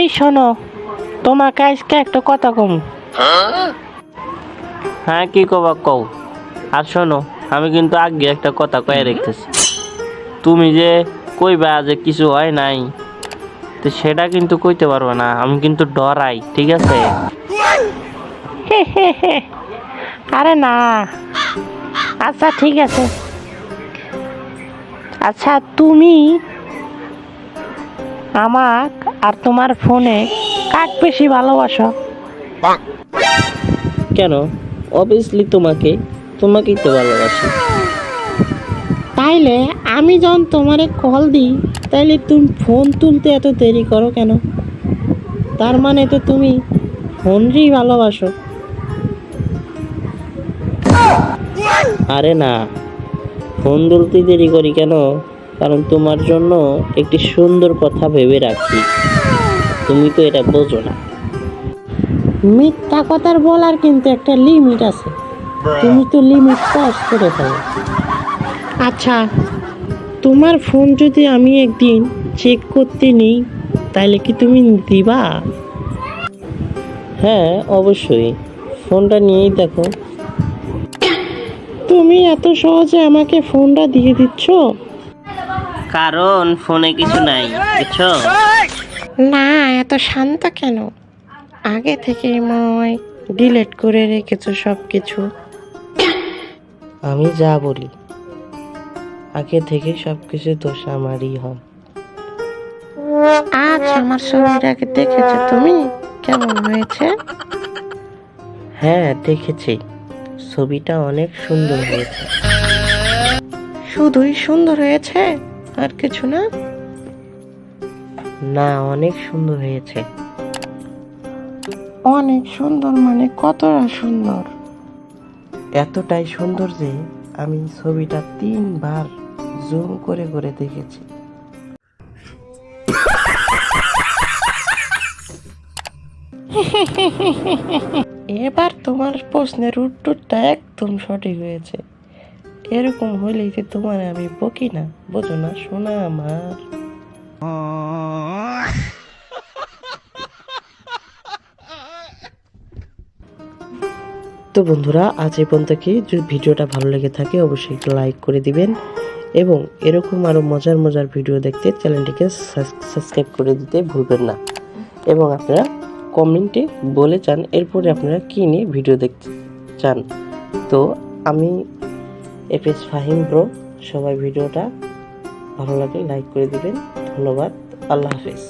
এই শোনো, তোমাকে আজকে একটা কথা কম। হ্যাঁ, কি কবা কও। আর শোনো, আমি কিন্তু আগে একটা কথা কয়ে রেখেছি। তুমি যে কইবা যে কিছু হয় নাই, তো সেটা কিন্তু কইতে পারবে না। আমি কিন্তু ডরাই, ঠিক আছে? আরে না, আচ্ছা ঠিক আছে। আচ্ছা তুমি আমাক আর তোমার ফোনে কাক বেশি ভালোবাসো? কেন? অবভিয়াসলি তোমাকেই তো ভালোবাসি। তাইলে আমি যখন তোমারে কল দিই, তাইলে তুমি ফোন তুলতে এত দেরি করো কেন? তার মানে তো তুমি ফোনই ভালোবাসো। আরে না, ফোন তুলতে দেরি করি কেন? কারণ তোমার জন্য একটি সুন্দর কথা ভেবে রাখি। তুমি তো এটা বোঝো না। মিথ্যা কথার বলার কিন্তু একটা লিমিট আছে, তুমি তো লিমিট ক্রস করে ফেলো। আচ্ছা, তোমার ফোন যদি আমি একদিন চেক করতে নেই, তাহলে কি তুমি দিবা? হ্যাঁ, অবশ্যই। ফোনটা নিয়েই দেখো। তুমি এত সহজে আমাকে ফোনটা দিয়ে দিচ্ছ? কারণ ফোনে কিছু নাই, বুঝছো? না, এত শান্ত কেন? আগে থেকেই মনে ডিলিট করে রেখেছো সব কিছু। আমি যা বলি আগে থেকে সবকিছু দোষ আমারই হয়। আজ আমার ছবিটাকে দেখেছো তুমি? কেমন হয়েছে? হ্যাঁ, দেখেছি। ছবিটা অনেক সুন্দর হয়েছে। শুধুই সুন্দর হয়েছে, আর কিছু না? না, অনেক সুন্দর হয়েছে। অনেক সুন্দর মানে কতটা সুন্দর? এতটাই সুন্দর যে আমি ছবিটা 3 বার জুম করে করে দেখেছি। এবার তোমার প্রশ্নের উত্তরটা একদম সঠিক হয়েছে। এরকম হলেই যে তোমার আমি বকি না, বোঝো না শোনা আমার। তো বন্ধুরা, আজ এই পর্যন্ত কি। যদি ভিডিওটা ভালো লেগে থাকে অবশ্যই একটা লাইক করে দিবেন, এবং এরকম আরো মজার মজার ভিডিও দেখতে চ্যানেলটিকে সাবস্ক্রাইব করে দিতে ভুলবেন না। এবং আপনারা কমেন্টে বলে যান এরপরে আপনারা কী নিয়ে ভিডিও দেখতে চান। তো আমি এফএস ফাহিম ব্রো, সবাই ভিডিওটা ভালো লাগলে লাইক করে দিবেন। ধন্যবাদ। আল্লাহ হাফেজ।